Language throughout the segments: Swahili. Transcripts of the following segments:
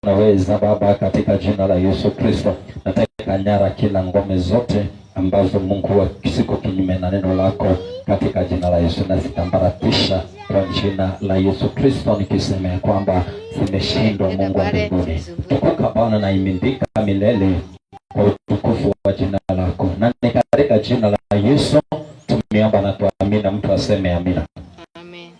unaweza Baba, katika jina la Yesu Kristo. Nataka nyara kila ngome zote ambazo Mungu wa kisiko kinyume na neno lako, katika jina la Yesu, na zitambaratisha kwa jina la Yesu Kristo, nikisema kwamba zimeshindwa. Mungu wa mbinguni, tukuka Bwana na imindika milele kwa utukufu wa jina lako, na katika jina la Yesu tumeomba na tuamini. Mtu aseme amina. Amen.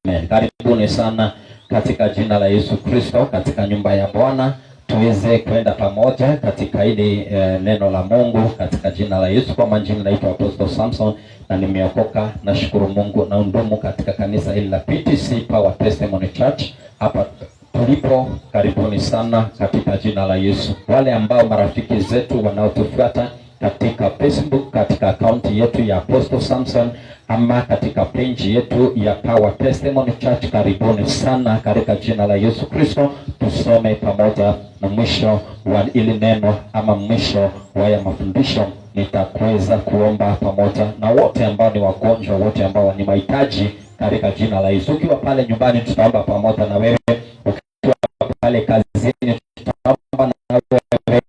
Amen. Karibuni sana katika jina la Yesu Kristo, katika nyumba ya Bwana, tuweze kwenda pamoja katika hili neno la Mungu katika jina la Yesu. Kwa majina naitwa Apostle Samson na nimeokoka. Nashukuru Mungu na undumu katika kanisa hili la PTC Power Testimony Church hapa tulipo. Karibuni sana katika jina la Yesu. Wale ambao marafiki zetu wanaotufuata katika Facebook, katika akaunti yetu ya Apostle Samson, ama katika page yetu ya Power Testimony Church, karibuni sana katika jina la Yesu Kristo. Tusome pamoja, na mwisho wa ili neno ama mwisho wa ya mafundisho nitakweza kuomba pamoja na wote ambao ni wagonjwa, wote ambao ni mahitaji katika jina la Yesu. Ukiwa pale nyumbani tutaomba pamoja na wewe, ukiwa pale kazini tutaomba na wewe,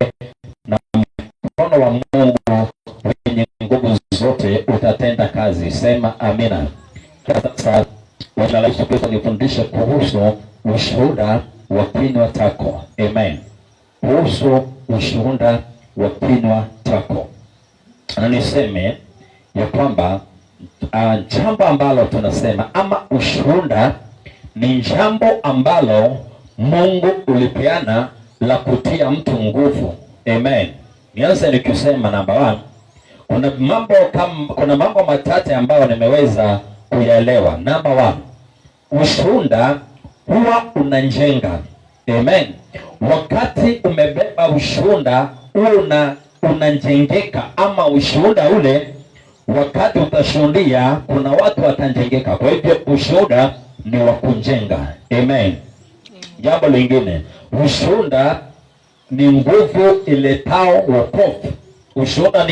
na mkono wa Mungu wenye nguvu zote utatenda kazi. Sema amina. Sasa jina la Yesu Kristo nifundishe kuhusu ushuhuda wa kinywa chako. Amen. Kuhusu ushuhuda wa kinywa chako. Na niseme ya kwamba jambo ambalo tunasema ama ushuhuda ni jambo ambalo Mungu ulipeana la kutia mtu nguvu. Amen. Nianze nikisema namba 1, kuna mambo matatu ambayo nimeweza kuyaelewa. Namba 1, ushuhuda huwa unajenga. Amen. Wakati umebeba ushuhuda unajengeka, ama ushuhuda ule wakati utashuhudia kuna watu watajengeka. Kwa hivyo ushuhuda ni wa kujenga. Amen. Jambo lingine, ushuhuda ni nguvu iletao wokovu. Ushuhuda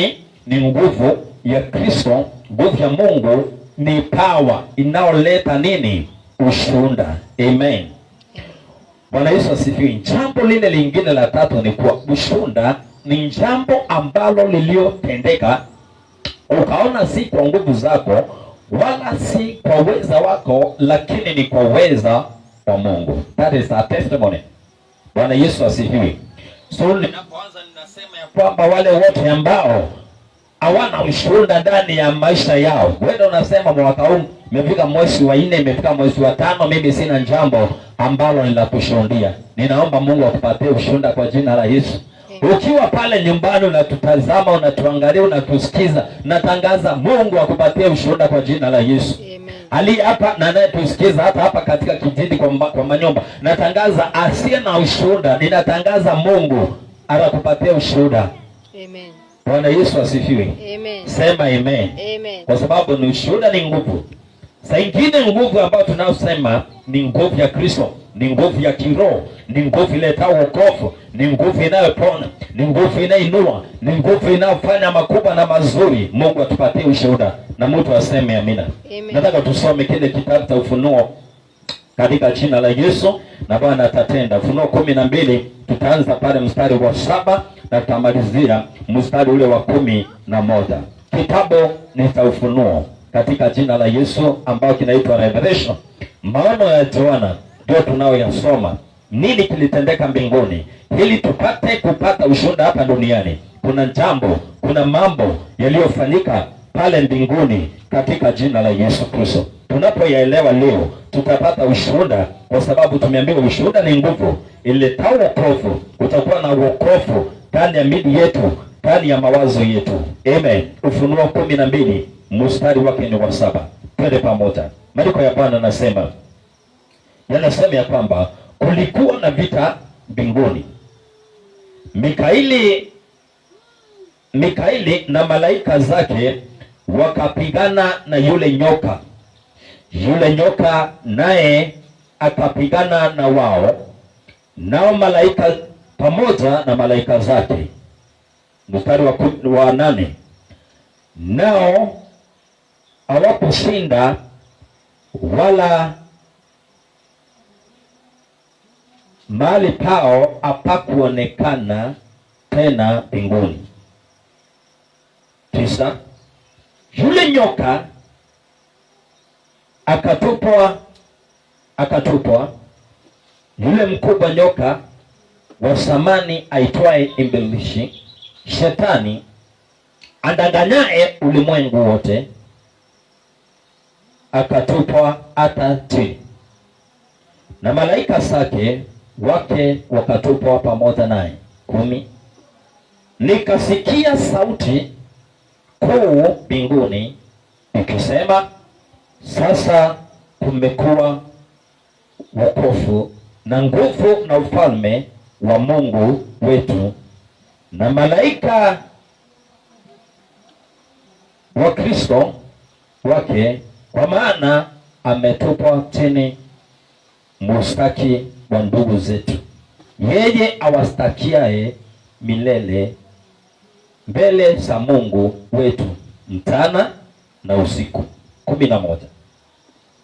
ni nguvu ya Kristo, nguvu ya Mungu, ni power inaoleta nini? Ushuhuda. Amen. Bwana Yesu asifiwe. Jambo lile lingine la tatu ni kuwa ushuhuda ni jambo ambalo liliotendeka, ukaona si kwa nguvu zako wala si kwa uweza wako, lakini ni kwa uweza wa Mungu. That is a testimony. Bwana Yesu asifiwe. So ninapoanza ninasema ya kwamba wale wote ambao hawana ushuhuda ndani ya maisha yao, wewe unasema mwaka huu imefika mwezi wa 4, imefika mwezi wa 5, mimi sina jambo ambalo ninakushuhudia. Ninaomba Mungu akupatie ushuhuda kwa jina la Yesu. Ukiwa pale nyumbani unatutazama, unatuangalia, unatusikiza, natangaza Mungu akupatie ushuhuda kwa jina la Yesu. Amen. Ali hapa na naye tusikiza hapa katika kijiji kwa manyumba, natangaza asiye na ushuhuda, ninatangaza Mungu atakupatia ushuhuda. Amen. Bwana Yesu asifiwe. Amen. Sema amen. Amen. Kwa sababu ni ushuhuda ni nguvu. Saa ingine nguvu ambayo tunayosema ni nguvu ya Kristo, ni nguvu ya kiroho, ni nguvu iletao wokovu, ni nguvu inayopona, ni nguvu inainua, ni nguvu inayofanya makubwa na mazuri. Mungu atupatie ushuhuda na mtu aseme amina. Amen. Nataka tusome kile kitabu cha Ufunuo katika jina la Yesu, na Bwana atatenda. Ufunuo 12, tutaanza pale mstari wa 7 na tutamalizia mstari ule wa 11. Kitabu ni cha Ufunuo katika jina la Yesu, ambao kinaitwa Revelation. Maono ya Yohana ndio tunaoyasoma. Nini kilitendeka mbinguni ili tupate kupata ushuhuda hapa duniani? Kuna mambo yaliyofanyika pale mbinguni katika jina la Yesu Kristo. Tunapoyaelewa leo tutapata ushuhuda, kwa sababu tumeambiwa ushuhuda ni nguvu iletao wokovu. Utakuwa na wokovu ndani ya mili yetu, ndani ya mawazo yetu. Amen. Ufunuo 12 mstari wake ni wa 7. Twende pamoja. Maandiko ya Bwana yanasema ya kwamba kulikuwa na vita mbinguni. Mikaeli na malaika zake wakapigana na yule nyoka. Yule nyoka naye akapigana na wao, nao malaika pamoja na malaika zake. Mstari wa 8, nao hawakushinda wala mahali pao hapakuonekana tena mbinguni. 9. Yule nyoka akatupwa, yule mkubwa nyoka wa zamani aitwaye Ibilisi, Shetani, adanganyaye ulimwengu wote, akatupwa hata chini, na malaika zake wake wakatupwa pamoja naye. 10. Nikasikia sauti kuu mbinguni ikisema, sasa kumekuwa wokovu na nguvu na ufalme wa Mungu wetu na malaika wa Kristo wake, kwa maana ametupwa chini mustaki wa ndugu zetu, yeye awastakiaye milele mbele za Mungu wetu mchana na usiku. 11.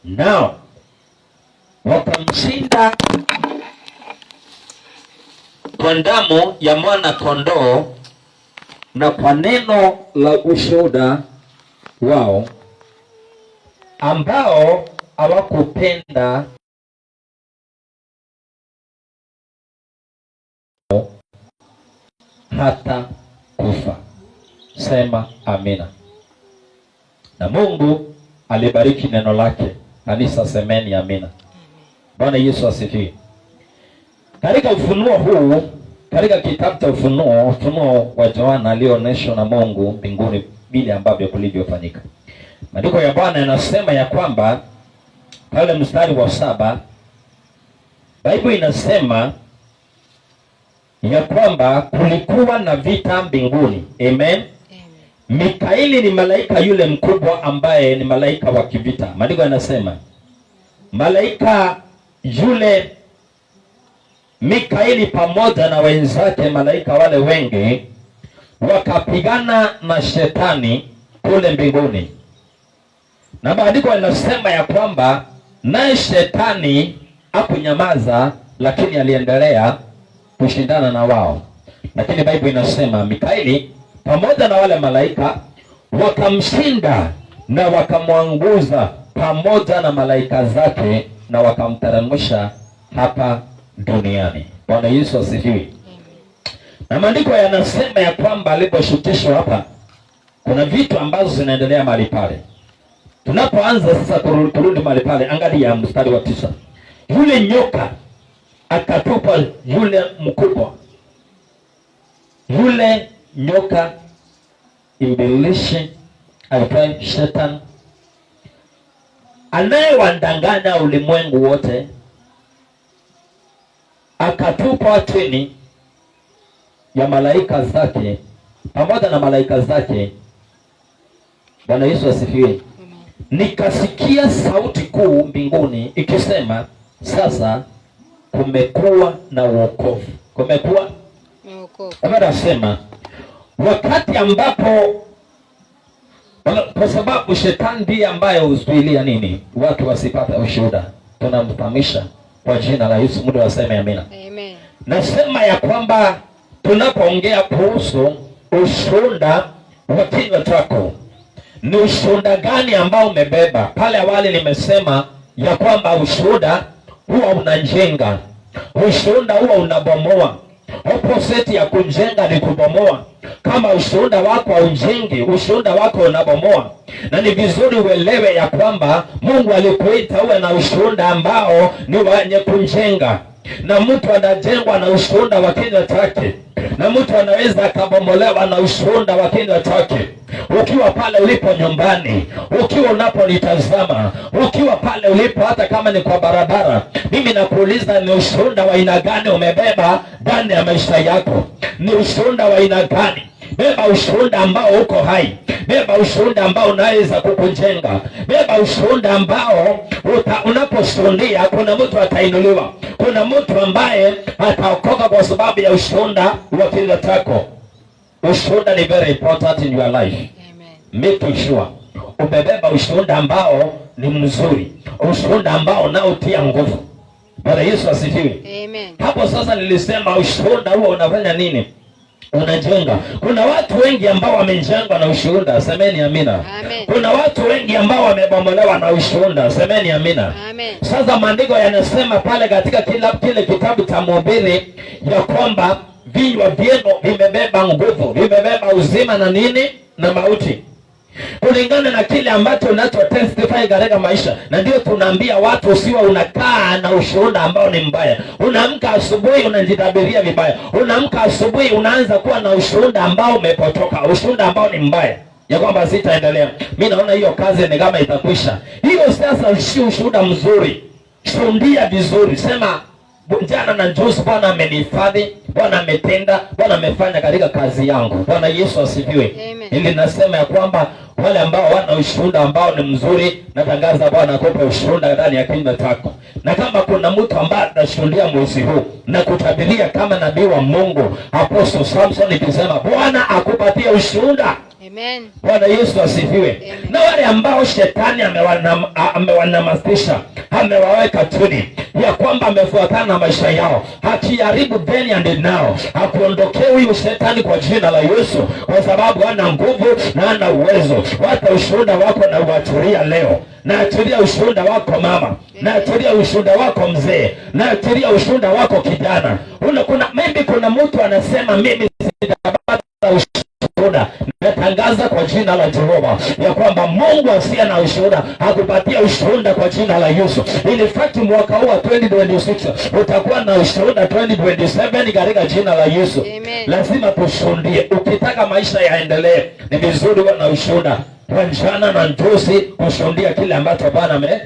Nao wakamshinda kwa damu ya mwana kondoo na kwa neno la ushuhuda wao, ambao hawakupenda hata kufa. Sema amina. Na Mungu alibariki neno lake. Kanisa semeni amina. Bwana Yesu asifiwe. Katika ufunuo huu, katika kitabu cha ufunuo wa Yohana alionyeshwa na Mungu mbinguni vile ambavyo kulivyofanyika. Maandiko ya Bwana yanasema ya kwamba pale mstari wa 7, Biblia inasema ya kwamba kulikuwa na vita mbinguni. Amen. Mikaeli ni malaika yule mkubwa ambaye ni malaika wa kivita. Maandiko yanasema malaika yule Mikaeli pamoja na wenzake malaika wale wengi wakapigana na Shetani kule mbinguni. Na maandiko yanasema ya kwamba naye Shetani hakunyamaza, lakini aliendelea kushindana na wao. Lakini Biblia inasema Mikaeli pamoja na wale malaika wakamshinda na wakamwanguza pamoja na malaika zake na wakamteremsha hapa duniani. Bwana Yesu asifiwe. Na maandiko yanasema ya kwamba aliposhukishwa hapa, kuna vitu ambazo zinaendelea mahali pale. Tunapoanza sasa kurudi mahali pale, angalia mstari wa 9. Yule nyoka akatupa, yule mkubwa, yule nyoka Ibilisi aitwaye Shetani, anayewadanganya ulimwengu wote, akatupwa chini ya malaika zake pamoja na malaika zake. Bwana Yesu asifiwe. Nikasikia sauti kuu mbinguni ikisema, sasa kumekuwa na wokovu. Kumekuwa na wokovu. Anasema wakati ambapo, kwa sababu Shetani ndiye ambaye huzuilia nini? Watu wasipate ushuhuda. Tunamfahamisha kwa jina la Yesu. Mungu aseme amina. Amen. Nasema ya kwamba tunapoongea kuhusu ushuhuda wa kinywa chako, ni ushuhuda gani ambao umebeba? Pale awali nimesema ya kwamba ushuhuda huwa unajenga, ushuhuda huwa unabomoa. Opposite ya kujenga ni kubomoa. Kama ushuhuda wako haujengi, ushuhuda wako unabomoa. Na ni vizuri uelewe ya kwamba Mungu alikuita uwe na ushuhuda ambao ni wenye kujenga. Na mtu anajengwa na ushuhuda wa kinywa chake, na mtu anaweza akabomolewa na ushuhuda wa kinywa chake. Ukiwa pale ulipo nyumbani, ukiwa unaponitazama, ukiwa pale ulipo, hata kama ni kwa barabara, mimi nakuuliza, ni ushuhuda wa aina gani umebeba ndani ya maisha yako? Ni ushuhuda wa aina gani? Beba ushuhuda ambao uko hai. Beba ushuhuda ambao unaweza kukujenga. Beba ushuhuda ambao unaposhuhudia kuna mtu atainuliwa. Kuna mtu ambaye ataokoka kwa sababu ya ushuhuda wa kinywa chako. Ushuhuda ni very important in your life. Amen. Make sure umebeba ushuhuda ambao ni mzuri, ushuhuda ambao unaotia nguvu. Bwana Yesu asifiwe. Amen. Hapo sasa nilisema ushuhuda huo unafanya nini? Unajenga. Kuna watu wengi ambao wamejengwa na ushuhuda, semeni amina. Amen. Kuna watu wengi ambao wamebomolewa na ushuhuda, semeni amina. Amen. Sasa maandiko yanasema pale katika kile kitabu cha Mhubiri ya kwamba vinywa vyenu vimebeba nguvu, vimebeba uzima na nini? Na mauti. Kulingana na kile ambacho unacho testify katika maisha. Na ndio tunaambia watu usiwe unakaa na ushuhuda ambao ni mbaya. Unaamka asubuhi unajitabiria vibaya. Unaamka asubuhi unaanza kuwa na ushuhuda ambao umepotoka, ushuhuda ambao ni mbaya, ya kwamba sitaendelea. Mimi naona hiyo kazi ni kama itakwisha. Hiyo sasa si ushuhuda mzuri. Shuhudia vizuri. Sema jana na juzi Bwana amenihifadhi, Bwana ametenda, Bwana amefanya katika kazi yangu. Bwana Yesu asifiwe. Ili nasema ya kwamba wale ambao wana ushuhuda ambao ni mzuri, natangaza Bwana akupe ushuhuda ndani ya kinywa chako. Na kama kuna mtu ambaye atashuhudia mwezi huu na kutabiria kama nabii wa Mungu Apostle Samson, nikisema Bwana akupatie ushuhuda. Amen. Bwana Yesu asifiwe. Amen. Na wale ambao shetani amewanamasisha, amewaweka chini, ya kwamba amefuatana na maisha yao, hakiharibu then and now, hakuondokee huyu shetani kwa jina la Yesu, kwa sababu hana nguvu na hana uwezo. Wacha ushuhuda wako na uachilia leo. Na achilia ushuhuda wako mama, na achilia ushuhuda wako mzee, na achilia ushuhuda wako kijana. Kuna mtu anasema mimi sitapata ushuhuda. Natangaza kwa jina la Jehova ya kwamba Mungu asiye na ushuhuda akupatia ushuhuda kwa jina la Yesu. In fact mwaka huu wa 2026 utakuwa na ushuhuda 2027 katika jina la Yesu. Amen. Lazima tushuhudie. Ukitaka maisha yaendelee, ni vizuri uwe na ushuhuda. Kwa jana na juzi kushuhudia kile ambacho Bwana Amen.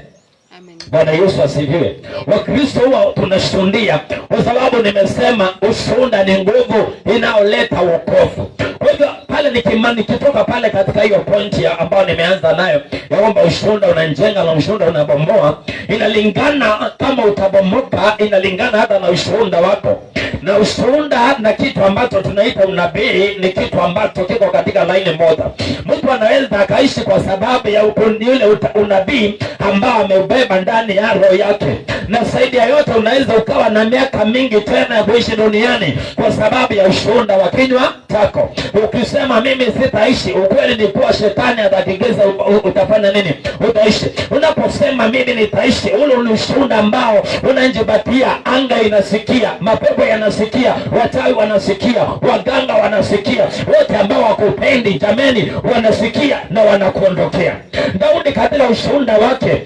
Bwana Yesu asifiwe. Wakristo huwa tunashuhudia kwa sababu nimesema ushuhuda ni nguvu inaoleta wokovu. Kwa hivyo pale nikitoka pale katika hiyo pointi ambayo nimeanza nayo ya kwamba ushuhuda unajenga na ushuhuda unabomoa, inalingana kama utabomoka, inalingana hata na ushuhuda wako. Na ushuhuda na kitu ambacho tunaita unabii ni kitu ambacho kiko katika laini moja. Mtu anaweza akaishi kwa sababu ya yule unabii ambao ameubeba ndani ya roho yake. Na zaidi ya yote unaweza ukawa na miaka mingi tena ya kuishi duniani kwa sababu ya ushuhuda wa kinywa chako. Ukisema mimi sitaishi, ukweli ni kuwa shetani atakigeza utafanya nini? Utaishi. Unaposema mimi nitaishi, ule ni ushuhuda ambao unajipatia. Anga inasikia, mapepo yanasikia, wachawi wanasikia, waganga wanasikia, wote ambao wakupendi jameni wanasikia na wanakuondokea. Daudi katika ushuhuda wake,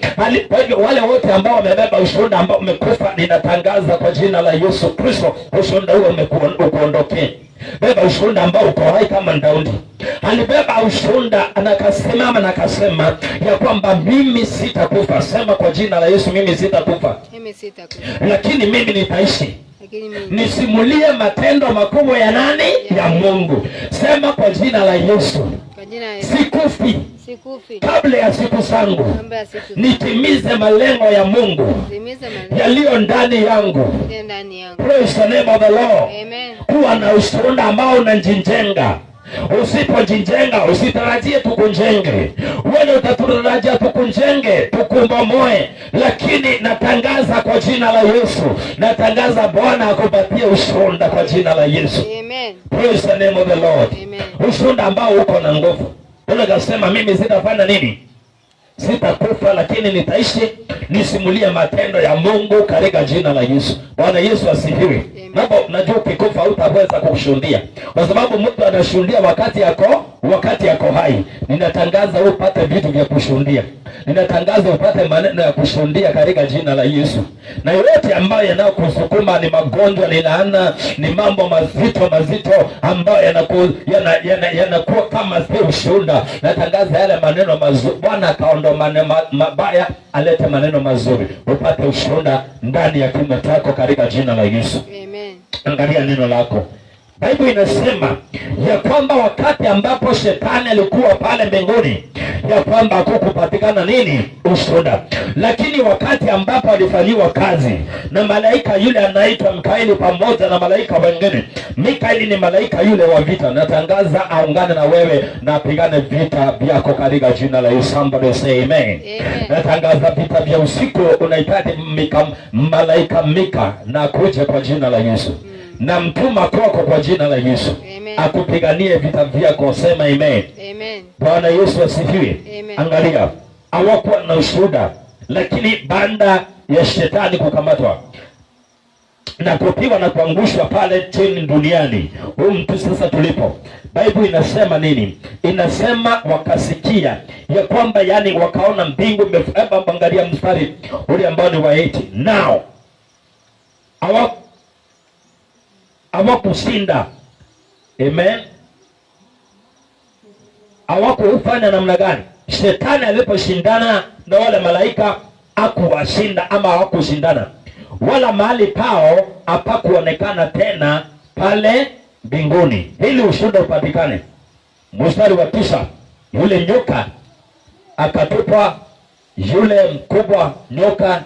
wale wote ambao wamebeba ushuhuda ambao umekufa, ninatangaza kwa jina la Yesu Kristo ushuhuda huo umekuondokea. Beba ushuhuda ambao uko hai kama Daudi. Alibeba ushuhuda anakasimama na akasema ya kwamba mimi sitakufa. Sema kwa jina la Yesu, mimi sitakufa. Mimi sitakufa. Lakini mimi nitaishi. Nisimulie matendo makubwa ya nani? Ya Mungu. Sema kwa jina la Yesu. Kwa jina la Yesu. Sikufi. Sikufi. Kabla ya siku zangu. Nitimize malengo ya Mungu yaliyo ndani yangu. Praise the name of the Lord. Amen. Kuwa na ushuhuda ambao unajijenga. Usipojijenga usitarajie tukunjenge. Wewe utatarajia tukunjenge, tukumbomoe. Lakini natangaza kwa jina la Yesu, natangaza Bwana akupatie ushuhuda kwa jina la Yesu. Amen. Praise the name of the Lord. Amen. Ushuhuda ambao uko na nguvu. Unakasema mimi sitafanya nini? Sitakufa lakini nitaishi, nisimulie matendo ya Mungu katika jina la Yesu. Bwana Yesu asifiwe. Najua ukikufa hutaweza kushuhudia, kwa sababu mtu anashuhudia wakati yako hai. Ninatangaza upate vitu vya kushuhudia. Ninatangaza upate maneno ya kushuhudia katika jina la Yesu. Na yote ambayo yanayokusukuma ni magonjwa, ni laana, ni mambo mazito ambayo yanakuwa kama si ushuhuda. Natangaza yale maneno mazuri. Bwana akaondoa maneno mabaya, alete maneno mazuri. Upate ushuhuda ndani ya kinywa chako katika jina la Yesu. Amen. Angalia neno lako. Biblia inasema ya kwamba wakati ambapo shetani alikuwa pale mbinguni, ya kwamba hakukupatikana nini? Ushuhuda. Lakini wakati ambapo alifanyiwa kazi na malaika yule anaitwa Mikaeli pamoja na malaika wengine. Mikaeli ni malaika yule wa vita. Natangaza aungane na wewe na apigane vita vyako katika jina la Yesu. Somebody say amen. Amen. Natangaza vita vya usiku, unahitaji malaika Mika na kuja kwa jina la Yesu. Na mtuma kwako kwa jina la Yesu. Amen. Akupiganie vita vyako. Sema amen. Amen. Bwana Yesu asifiwe. Angalia, hawakuwa na ushuhuda, lakini baada ya shetani kukamatwa na kupigwa na kuangushwa pale chini duniani, huyu mtu sasa tulipo, Biblia inasema nini? Inasema wakasikia ya kwamba, yani wakaona mbingu imefungwa. Angalia mstari ule ambao ni wa 8. Now hawakushinda. Amen. Hawakufanya namna gani? Shetani aliposhindana na wale malaika hakuwashinda, ama hawakushindana, wala mahali pao hapakuonekana tena pale mbinguni, ili ushuhuda upatikane. Mstari wa 9, yule nyoka akatupwa, yule mkubwa nyoka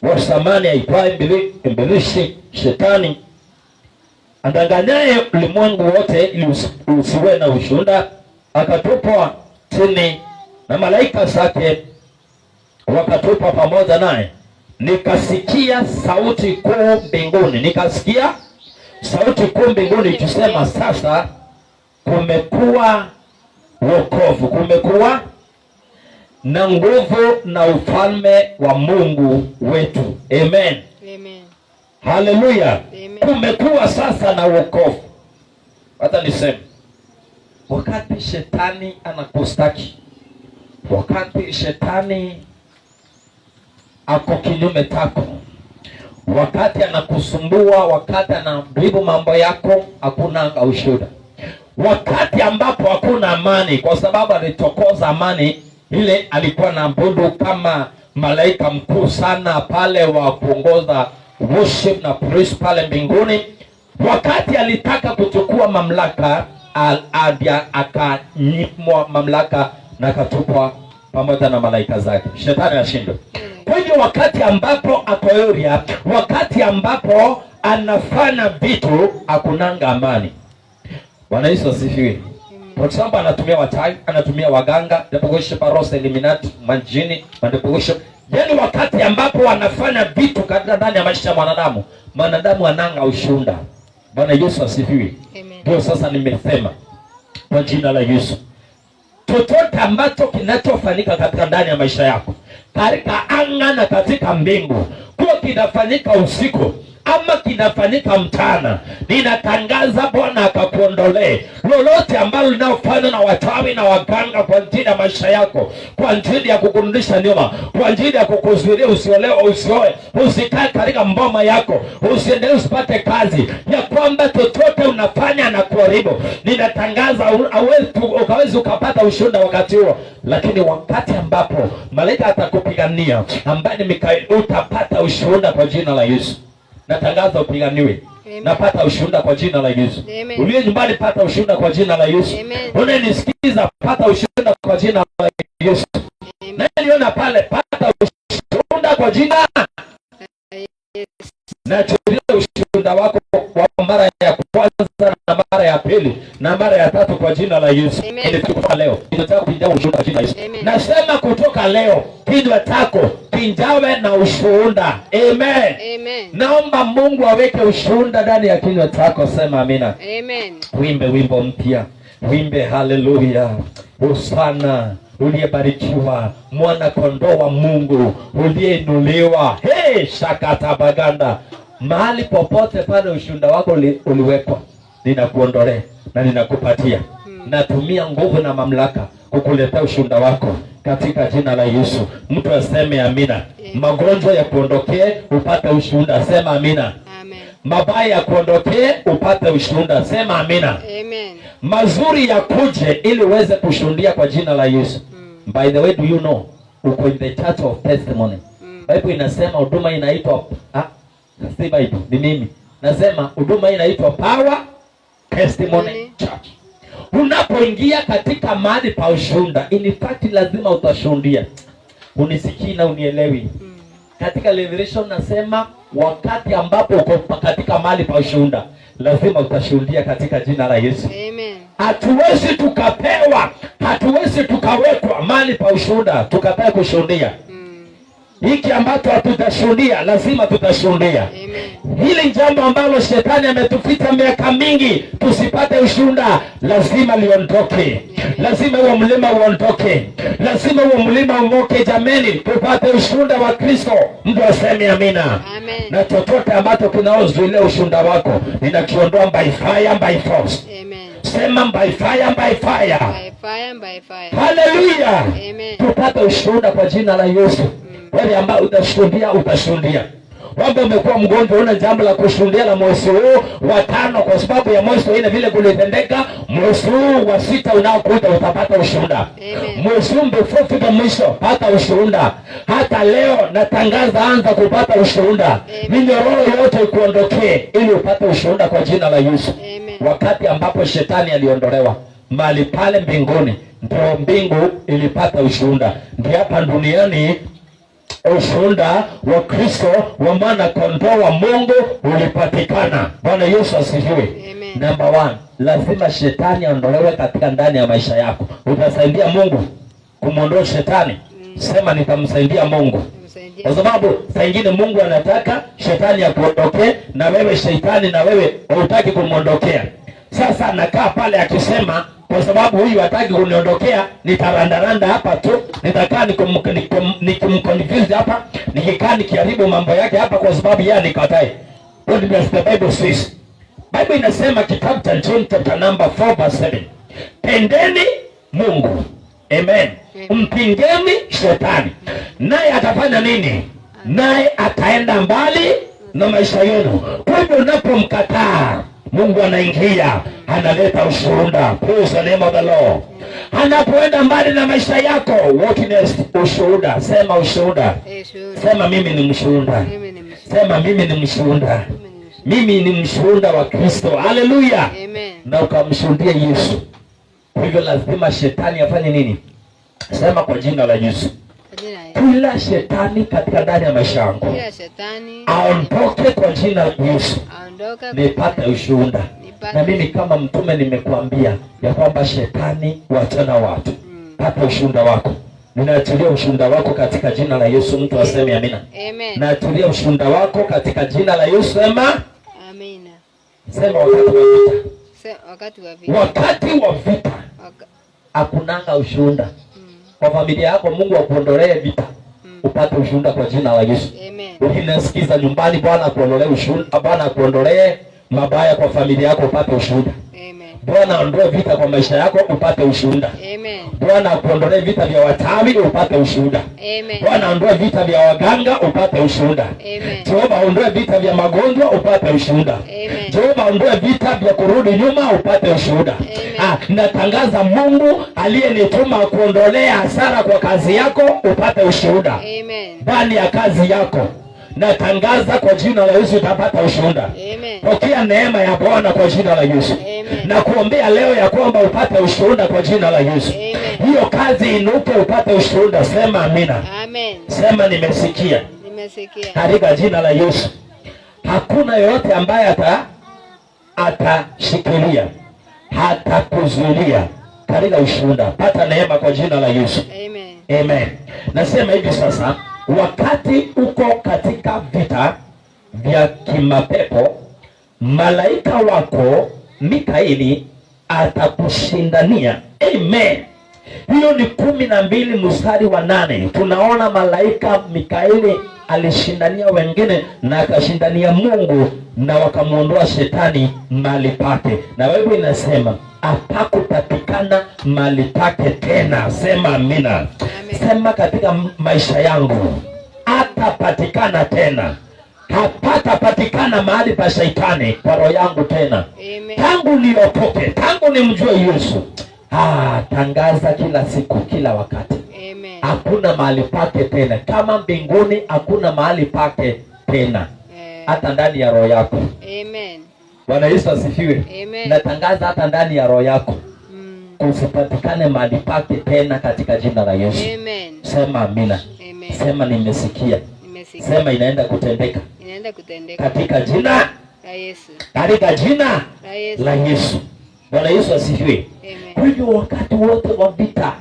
wa zamani aitwaye Ibilisi, Shetani, adanganyaye ulimwengu wote, ili usiwe na ushuhuda, akatupwa chini, na malaika zake wakatupwa pamoja naye. Nikasikia sauti kuu mbinguni. Nikasikia sauti kuu mbinguni ikisema, sasa kumekuwa wokovu, kumekuwa na nguvu na ufalme wa Mungu wetu. Amen. Amen. Haleluya. Kumekuwa sasa na wokovu. Hata niseme, wakati shetani anakustaki, wakati shetani ako kinyume tako, wakati anakusumbua, wakati anadribu mambo yako, hakuna ushuhuda. Wakati ambapo hakuna amani, kwa sababu alitokoza amani ile alikuwa na abudu kama malaika mkuu sana pale wa kuongoza worship na praise pale mbinguni. Wakati alitaka kuchukua mamlaka, akanyimwa mamlaka na akatupwa pamoja na malaika zake. Shetani ashindwe. Kwa hivyo wakati ambapo akoyoria, wakati ambapo anafanya vitu, hakunanga amani. Bwana Yesu asifiwe. Kwa sababu anatumia wachawi, anatumia waganga, ndepogoshe parose eliminati, majini, mandepogoshe. Yani wakati ambapo wanafanya vitu katika ndani ya maisha ya mwanadamu ananga ushuhuda. Bwana Yesu asifiwe. Ndio sasa nimesema kwa jina la Yesu, chochote ambacho kinachofanyika katika ndani ya maisha yako, katika anga na katika mbingu, kwa kinafanyika usiku ama kinafanyika mchana, ninatangaza Bwana akakuondolee lolote ambalo linalofanywa na wachawi na waganga kwa ajili ya maisha yako, kwa ajili ya kukurudisha nyuma, kwa ajili ya kukuzuilia usiolewe, usioe, usikae katika mboma yako, usiendelee, usipate kazi, ya kwamba chochote unafanya na kuharibu. Ninatangaza ukawezi ukapata ushuhuda wakati huo, lakini wakati ambapo malaika atakupigania, ambaye ni Mikaeli, utapata ushuhuda kwa jina la Yesu. Natangaza upiganiwe. Napata ushuhuda kwa jina la Yesu. Uliye nyumbani, pata ushuhuda kwa jina la Yesu. Unanisikiza, pata ushuhuda kwa jina la Yesu. Na niona pale, pata ushuhuda kwa jina la Yesu. Na tulia ushuhuda wako kwa mara ya kwanza na mara ya pili na mara ya tatu kwa jina la Yesu. Kutoka leo ninataka kujawa ushuhuda kwa jina la Yesu. Nasema kutoka leo kinywa chako kinjawe na ushuhuda. Amen. Amen. Naomba Mungu aweke ushuhuda ndani ya kinywa chako. Sema amina. Amen. Wimbe wimbo mpya. Wimbe haleluya. Hosana, uliyebarikiwa, mwana kondoo wa Mungu, uliyeinuliwa. Hey, shakata baganda. Mahali popote pale ushuhuda wako uliwekwa, ninakuondolea na ninakupatia. Natumia nguvu na mamlaka kukuletea ushuhuda wako katika jina la Yesu. Mtu aseme amina. Magonjwa ya kuondokee, upate ushuhuda. Sema amina. Amen. Mabaya ya kuondokee, upate ushuhuda. Sema amina. Amen. Mazuri ya kuje ili uweze kushuhudia kwa jina la Yesu. By the way, do you know uko in the church of testimony? Bible inasema huduma inaitwa si Bible, ni mimi. Nasema huduma inaitwa power Testimony Church. Unapoingia katika mahali pa ushuhuda, in fact lazima utashuhudia. Unisikii na unielewi. Katika Revelation nasema wakati ambapo uko katika mahali pa ushuhuda, lazima utashuhudia katika jina la Yesu. Amen. Hatuwezi tukapewa, hatuwezi tukawekwa mahali pa ushuhuda tukatae kushuhudia. Hiki ambacho hatutashuhudia lazima tutashuhudia. Hili jambo ambalo shetani ametuficha miaka mingi tusipate ushuhuda lazima liondoke. Lazima huo mlima uondoke. Lazima huo mlima umoke jameni, tupate ushuhuda wa Kristo. Mtu aseme amina. Amen. Na chochote ambacho kinaozuilia ushuhuda wako ninakiondoa by fire by force. Amen. Sema by fire by fire. By fire, by fire. Hallelujah. Amen. Tupate ushuhuda kwa jina la Yesu. Wale ambao utashuhudia utashuhudia. Wamba umekuwa mgonjwa una jambo la kushuhudia la mwezi huu wa 5 kwa sababu ya mwezi wa 4 vile kulitendeka, mwezi huu wa 6 unaokuja utapata ushuhuda. Mwezi huu before fika mwisho pata ushuhuda. Hata leo natangaza anza kupata ushuhuda. Minyororo yote ikuondokee ili upate ushuhuda kwa jina la Yesu. Wakati ambapo shetani aliondolewa mahali pale mbinguni, ndio mbingu ilipata ushuhuda. Ndio hapa duniani ushuhuda wa Kristo wa mwana kondoo wa Mungu ulipatikana. Bwana Yesu asifiwe. Number 1, lazima shetani aondolewe katika ndani ya maisha yako. Utasaidia Mungu kumuondoa shetani? Sema nitamsaidia Mungu. Kwa sababu saa nyingine Mungu anataka shetani akuondoke na wewe shetani na wewe hutaki kumuondokea. Sasa anakaa pale akisema kwa sababu huyu hataki kuniondokea, nitarandaranda hapa tu, nitakaa nikimconfuse hapa, nikikaa nikiharibu mambo yake hapa kwa sababu yeye anikatae. What does the Bible says? Bible inasema kitabu cha John chapter number 4 verse 7. Pendeni Mungu. Amen. Mpingeni shetani. Naye atafanya nini? Naye ataenda mbali na maisha yenu. Kwa hivyo unapomkataa Mungu anaingia, analeta ushuhuda. Praise the name of the Lord. Anapoenda mbali na maisha yako, witness ushuhuda. Sema ushuhuda. Sema mimi ni mshuhuda. Sema mimi ni mshuhuda. Mimi ni mshuhuda wa Kristo. Haleluya. Na ukamshuhudia Yesu. Kwa hivyo lazima shetani afanye nini? Sema kwa jina la Yesu. Kila shetani katika ndani ya maisha yangu aondoke kwa jina la Yesu. Nipate ushuhuda. Na mimi kama mtume nimekuambia ya kwamba shetani wachana watu. Pata ushuhuda wako. Ninaachilia ushuhuda wako katika jina la Yesu. Mtu aseme amina. Naachilia ushuhuda wako katika jina la Yesu. Sema amina. Sema wakati wa vita. Wakati wa vita hakunanga ushuhuda. Kwa familia yako Mungu akuondolee vita. Upate ushuhuda kwa jina la Yesu. Ukinasikiza nyumbani Bwana akuondolee ushuhuda, Bwana akuondolee mabaya kwa familia yako upate ushuhuda. Bwana aondoe vita kwa maisha yako upate ushuhuda. Bwana akuondolee vita vya watawi upate ushuhuda. Bwana aondoe vita vya waganga upate ushuhuda. Jehova aondoe vita vya magonjwa upate ushuhuda. Jehova aondoe vita vya kurudi nyuma upate ushuhuda. Natangaza Mungu aliyenituma kuondolea hasara kwa kazi yako upate ushuhuda. Ndani ya kazi yako natangaza kwa jina la Yesu utapata ushuhuda. Pokea neema ya Bwana kwa jina la Yesu. Na kuombea leo ya kwamba upate ushuhuda kwa jina la Yesu. Hiyo kazi inuke upate ushuhuda. Sema amina. Sema nimesikia. Katika jina la Yesu. Hakuna yoyote ambaye atashikilia, hatakuzuilia katika ushuhuda. Pata neema kwa jina la Yesu. Amen. Nasema hivi sasa, wakati uko katika vita vya kimapepo, malaika wako Mikaeli atakushindania. Amen. Hiyo ni 12 mstari wa 8. Tunaona malaika Mikaeli alishindania wengine na akashindania Mungu na wakamuondoa shetani mahali pake. Na Biblia inasema hapakupatikana mahali pake tena. Sema amina. Sema katika maisha yangu hatapatikana tena. Hapatapatikana mahali pa shetani kwa roho yangu tena. Tangu niokoke, tangu nimjue Yesu. Tangaza kila siku, kila wakati. Hakuna mahali pake tena. Kama mbinguni hakuna mahali pake tena. Hata ndani ya roho yako. Bwana Yesu asifiwe. Amen. Natangaza hata ndani ya roho yako kusipatikane mahali pake tena katika jina la Yesu. Amen. Sema amina. Amen. Sema nimesikia. Nimesikia. Sema inaenda kutendeka. Inaenda kutendeka. Katika jina la Yesu. Katika jina la Yesu. La Yesu. Bwana Yesu asifiwe. Amen. Kwa hivyo wakati wote wa vita,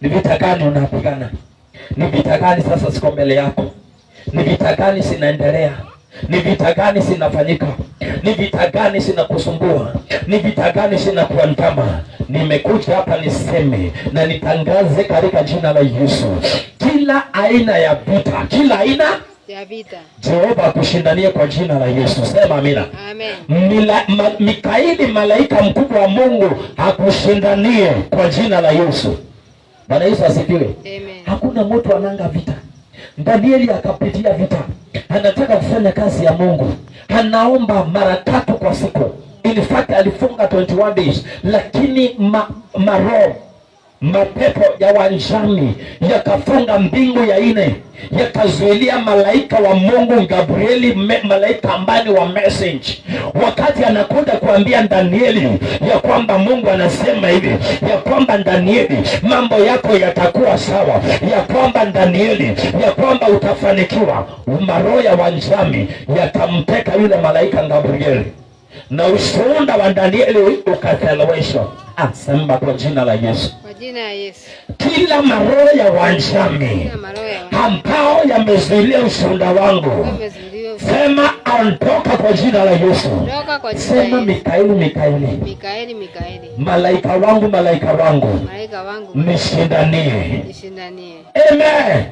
ni vita gani unapigana? Ni vita gani sasa siko mbele yako? Ni vita gani sinaendelea? Ni vita gani sinafanyika? Ni vita gani sinakusumbua? Ni vita gani sinakuandama? Nimekuja hapa niseme na nitangaze katika jina la Yesu, kila aina ya vita, kila aina ya vita, Jehova akushindanie kwa jina la Yesu. Sema amina. Amen. Mikaeli malaika mkubwa wa Mungu akushindanie kwa jina la Yesu. Bwana Yesu asifiwe. Amen. Hakuna mtu ananga vita. Danieli akapitia vita. Anataka kufanya kazi ya Mungu. Anaomba mara 3 kwa siku. In fact alifunga 21 days, lakini maroho mapepo ya wanjani yakafunga mbingu ya 4, yakazuilia malaika wa Mungu Gabrieli, malaika ambani wa message. Wakati anakuja kuambia Danieli ya kwamba Mungu anasema hivi, ya kwamba Danieli mambo yako yatakuwa sawa, ya kwamba Danieli ya kwamba utafanikiwa, maroho ya wanjani yakamteka yule malaika Gabrieli, na ushuhuda wa Danieli ukatheleweshwa. Sema kwa jina la Yesu. Kwa jina la Yesu. Kila maroho ya wanjani ambao yamezuilia ushuhuda wangu, sema ondoka kwa jina la Yesu. Sema Mikaeli, malaika wangu, nishindanie. Amen.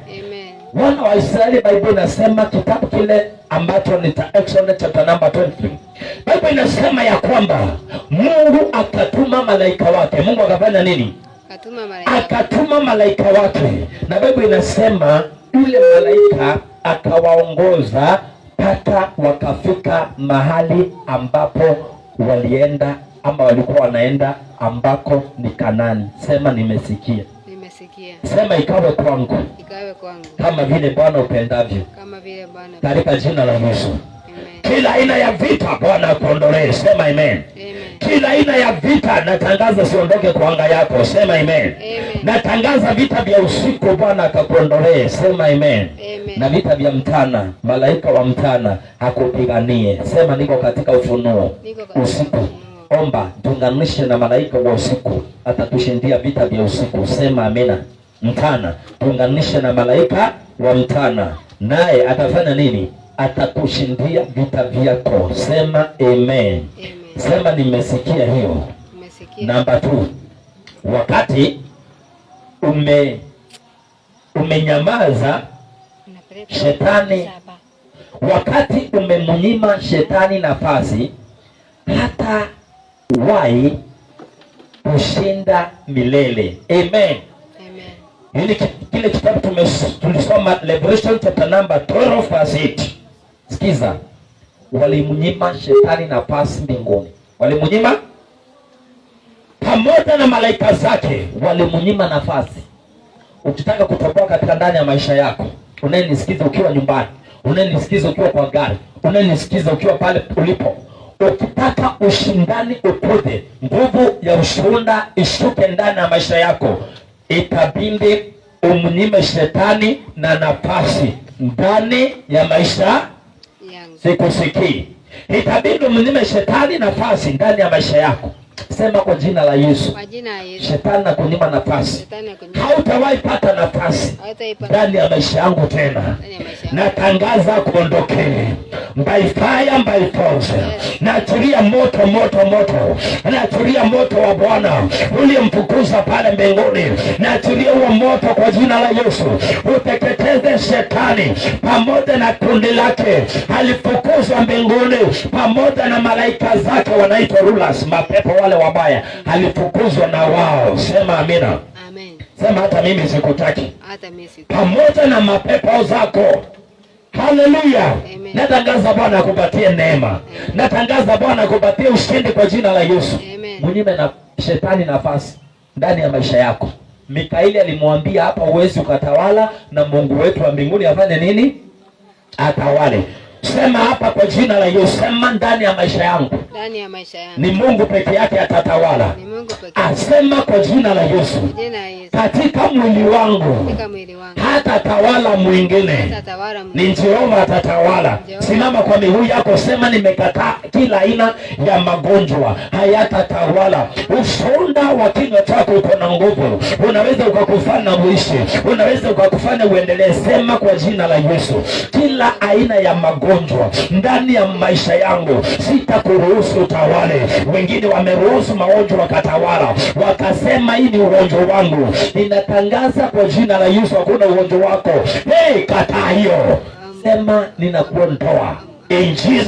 Wana wa Israeli, Biblia inasema kitabu kile ambacho ni Exodus chapter number 23. Biblia inasema ya kwamba Mungu akatuma malaika wake. Mungu akafanya nini? Akatuma malaika wake. Na Biblia inasema yule malaika akawaongoza mpaka wakafika mahali ambapo walienda ama walikuwa wanaenda, ambako ni Kanani. Sema nimesikia. Sema ikawe kwangu. Kama vile Bwana upendavyo. Katika jina la Yesu. Kila aina ya vita Bwana akuondolee. Sema amen. Kila aina ya vita natangaza siondoke kwa anga yako. Sema amen. Natangaza vita vya usiku Bwana akakuondolee. Sema amen. Na vita vya mchana, malaika wa mchana hakupiganie. Sema niko katika ufunuo usiku. Omba tuunganishe na malaika wa usiku, atatushindia vita vya usiku. Sema amina. Mchana tuunganishe na malaika wa mchana, naye atafanya nini? Atakushindia vita vyako. Sema amen. Sema nimesikia hiyo. Namba 2, wakati umenyamaza shetani, wakati umemnyima shetani nafasi hata wai kushinda milele. Amen. Hili kile kitabu tulisoma Revelation chapter number 12 verse 8. Sikiza, walimnyima shetani nafasi mbinguni. Walimnyima pamoja na malaika zake, walimnyima nafasi. Ukitaka kutoboa katika ndani ya maisha yako, unanisikiza ukiwa nyumbani, unanisikiza ukiwa kwa gari, unanisikiza ukiwa pale ulipo, ukitaka ushindani ukuje, nguvu ya ushuhuda ishuke ndani ya maisha yako, itabidi umnyime shetani na nafasi ndani ya maisha yangu. Sikusikii. Itabidi umnyime shetani nafasi ndani ya maisha yako. Sema kwa jina la Yesu. Kwa jina la Yesu. Shetani na kunyima nafasi. Hautawahi pata nafasi ndani ya maisha yangu tena. Natangaza kuondokee. By fire, by force. Naachilia moto. Naachilia moto wa Bwana uliyemfukuza pale mbinguni. Naachilia huo moto kwa jina la Yesu. Uteketeze shetani pamoja na kundi lake. Alifukuzwa mbinguni pamoja na malaika zake wanaitwa rulers, mapepo wale wabaya. Alifukuzwa na wao. Sema amina. Amen. Sema hata mimi sikutaki. Hata mimi sikutaki. Pamoja na mapepo zako. Haleluya. Natangaza Bwana akupatie neema. Natangaza Bwana akupatie ushindi kwa jina la Yesu. Mnyime na shetani nafasi ndani ya maisha yako. Mikaeli alimwambia hapa uwezi ukatawala na Mungu wetu wa mbinguni afanye nini? Atawale. Sema hapa kwa jina la Yesu. Sema ndani ya maisha yangu. Ndani ya maisha yangu. Ni Mungu peke yake atatawala. Ni Mungu peke yake. Asema kwa jina la Yesu. Jina la Yesu. Katika mwili wangu. Katika mwili wangu. Hata tawala mwingine. Hata tawala mwingine. Ni Jehova atatawala. Simama kwa miguu yako, sema nimekataa kila aina ya magonjwa, hayatatawala. Ushuhuda wa kinywa chako uko na nguvu. Unaweza ukakufanya uishi. Unaweza ukakufanya uendelee. Sema kwa jina la Yesu. Kila aina ya magonjwa ndani ya maisha yangu sitakuruhusu utawale. Wengine wameruhusu magonjwa wakatawala, wakasema hii ni ugonjwa wangu. Ninatangaza kwa jina la Yesu, hakuna ugonjwa wako. Hey, kataa hiyo. Sema ninakuondoa. In Jesus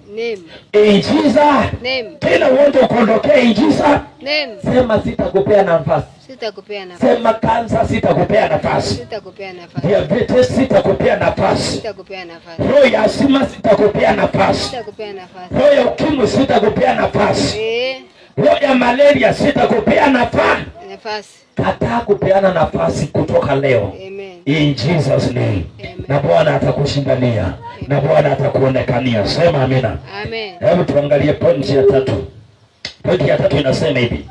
name. In Jesus name. Kila ugonjwa ukondokee in Jesus name. Sema sitakupea nafasi. Sitakupea nafasi. Sema kansa sitakupea nafasi. Sitakupea nafasi. Diabetes sitakupea nafasi. Sitakupea nafasi. Roho ya asima sitakupea nafasi. Sitakupea nafasi. Roho ya ukimwi sitakupea nafasi. Roho ya malaria sitakupea nafasi. Kataa kupeana nafasi kutoka leo. Amen. In Jesus name. Amen. Na Bwana atakushindania. Na Bwana atakuonekania. Sema amina. Amen. Hebu tuangalie pointi ya 3. Pointi ya 3 inasema hivi.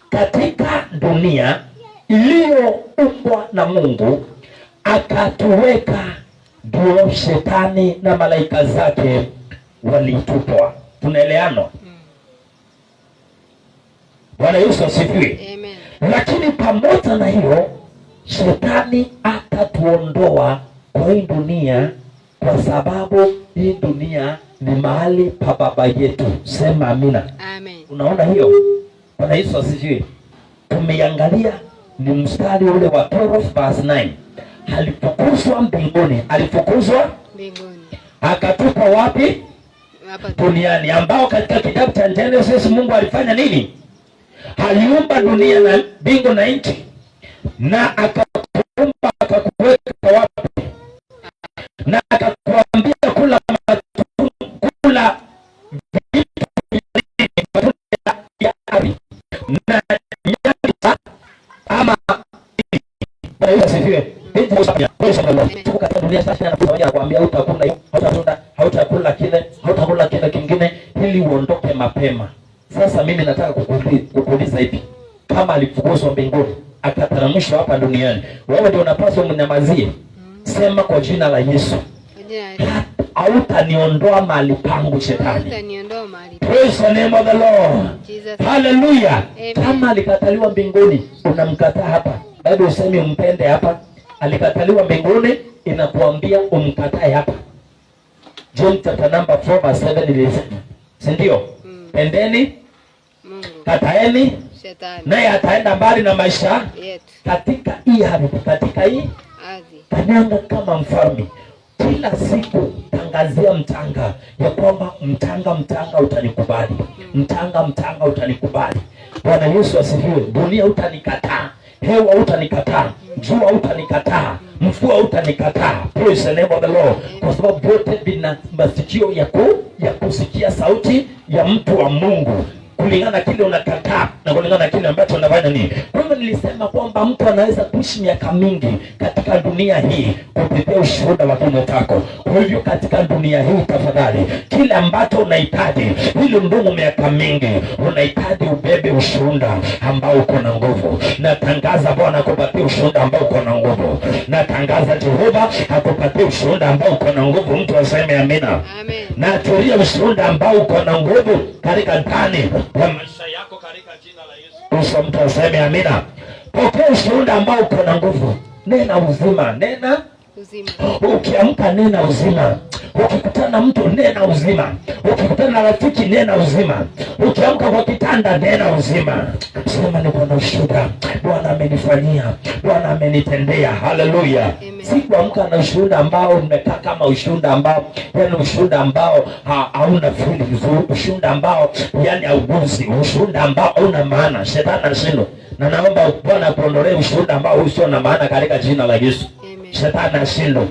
Katika dunia iliyoumbwa na Mungu akatuweka, ndio shetani na malaika zake walitupwa. Tunaeleano? Bwana Yesu asifiwe. Amen. Lakini pamoja na hiyo, shetani atatuondoa kwa hii dunia, kwa sababu hii dunia ni mahali pa baba yetu. Sema amina. Amen. Unaona hiyo? Bwana Yesu asifiwe. Tumeangalia ni mstari ule wa 12 verse 9. Alifukuzwa mbinguni. Alifukuzwa mbinguni. Akatupa wapi? Hapa duniani, ambao katika kitabu cha Genesis Mungu alifanya nini? Aliumba dunia na mbingu na nchi, na akakuumba akakuweka wapi? Na akakuambia kula kula ya ardhi na nyama ama katika dunia sasa, anakuambia hautakula kile, hautakula kile kingine ili uondoke mapema. Sasa mimi nataka kukuuliza hivi, kama alifukuzwa mbinguni akateremshwa hapa duniani, wewe ndio unapaswa mnyamazie? Sema kwa jina la Yesu, hautaniondoa mahali pangu shetani. Praise the name of the Lord. Hallelujah. Kama alikataliwa mbinguni, unamkataa hapa. Bado usemi umpende hapa. Alikataliwa mbinguni, inakuambia umkatae hapa. John chapter number 4 verse 7 ilisema, si ndio? Pendeni Mungu, kataeni shetani, naye ataenda mbali na maisha yetu. Katika hii ardhi, katika hii ardhi, kanyanga kama mfalme. Kila siku tangazia mtanga ya kwamba mtanga utanikubali. Mtanga utanikubali. Bwana Yesu asifiwe. Dunia utanikataa, hewa utanikataa, jua utanikataa, mvua utanikataa. Praise the name of the Lord. Kwa sababu wote vina masikio ya kusikia sauti ya mtu wa Mungu, kulingana na kile unakataa na kulingana na kile ambacho unafanya nini. Kwa hivyo nilisema kwamba mtu anaweza kuishi miaka mingi katika dunia hii kupitia ushuhuda wa kinywa chako. Kwa hivyo katika dunia hii, tafadhali, kile ambacho unahitaji ili ndugu miaka mingi, unahitaji ubebe ushuhuda ambao uko na nguvu. Natangaza Bwana akupatie ushuhuda ambao uko na nguvu. Natangaza Jehova akupatie ushuhuda ambao uko na nguvu. Mtu aseme amina. Amen. Na tulia ushuhuda ambao uko na nguvu katika ndani ya maisha yako katika jina la Yesu. Uso mtu aseme amina. Pokea ushuhuda ambao uko na nguvu. Nena uzima, nena uzima. Ukiamka nena uzima. Ukikutana na mtu nena uzima. Ukikutana na rafiki nena uzima. Ukiamka kwa kitanda nena uzima. Sema niko na ushuhuda. Bwana amenifanyia, Bwana amenitendea. Haleluya. Si kuamka na ushuhuda ambao umekaa kama ushuhuda ambao, yani ushuhuda ambao hauna feelings, ushuhuda ambao yani haugusi, ushuhuda ambao hauna maana. Shetani anashindwa. Na naomba Bwana akuondolee ushuhuda ambao usio na maana katika jina la Yesu. Shetani anashindwa.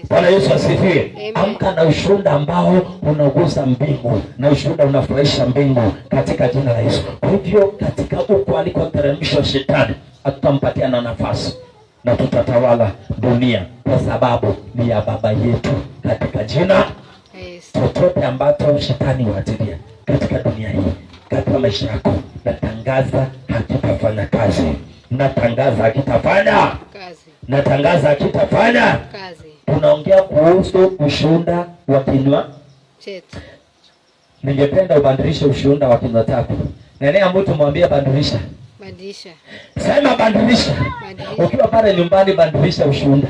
Bwana Yesu asifiwe. Amka na ushuhuda ambao unagusa mbingu, na ushuhuda unafurahisha mbingu katika jina la Yesu. Kwa hivyo katika huko alikoteremshwa shetani, tutampatia na nafasi na tutatawala dunia, kwa sababu ni ya baba yetu katika jina chochote ambacho shetani huatilia katika dunia hii, katika maisha yako, natangaza hakitafanya kazi. Natangaza hakitafanya kazi. Natangaza hakitafanya kazi. Tunaongea kuhusu ushuhuda wa kinywa chetu. Ningependa ubadilishe ushuhuda wa kinywa chako. Nani ambaye tumwambia badilisha? Badilisha. Sema badilisha. Ukiwa pale nyumbani badilisha ushuhuda.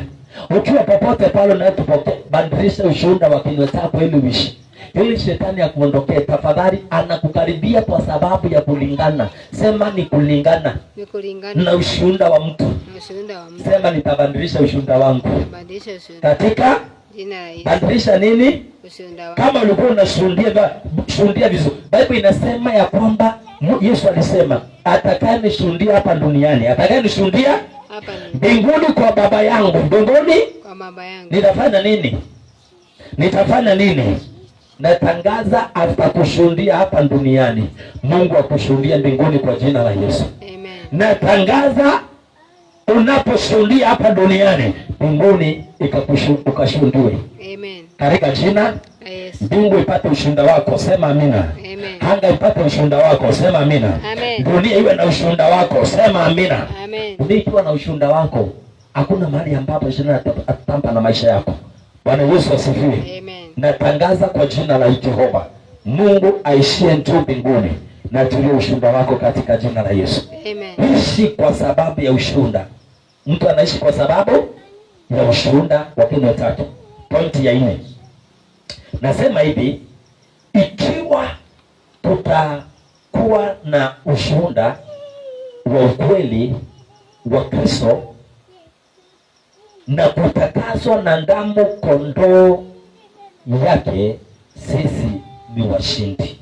Ukiwa popote pale unapopokea badilisha ushuhuda wa kinywa chako ili uishi. Ili shetani akuondokee. Tafadhali anakukaribia kwa sababu ya kulingana. Sema ni kulingana. Ni kulingana na ushuhuda wa mtu. Na ushuhuda wa mtu. Sema nitabadilisha ushuhuda wangu. Nitabadilisha ushuhuda. Katika jina la Yesu. Badilisha nini? Ushuhuda wangu. Kama ulikuwa unashuhudia vizuri. Bible inasema ya kwamba Yesu alisema atakayenishuhudia hapa duniani, atakayenishuhudia hapa mbinguni kwa baba yangu, mbinguni kwa baba yangu. Nitafanya nini? Nitafanya nini? Natangaza atakushuhudia hapa duniani, Mungu akushuhudia mbinguni kwa jina la Yesu. Amen. Natangaza unaposhuhudia hapa duniani, mbinguni ukashuhudiwe. Amen. Katika jina Yes. Mbingu ipate ushuhuda wako, sema amina. Amen. Anga ipate ushuhuda wako, sema amina. Amen. Dunia iwe na ushuhuda wako, sema amina. Amen. Dunia ikiwa na ushuhuda wako, hakuna mahali ambapo shetani atampa na maisha yako. Bwana Yesu asifiwe. Amen. Natangaza kwa jina la Jehova, Mungu aishie juu mbinguni, na tulie ushuhuda wako katika jina la Yesu. Amen. Ishi kwa sababu ya ushuhuda. Mtu anaishi kwa sababu ya ushuhuda wa kinywa chake. Pointi ya 4. Nasema hivi, ikiwa tutakuwa na ushuhuda wa ukweli wa Kristo na kutakaswa na damu kondoo yake, sisi ni washindi.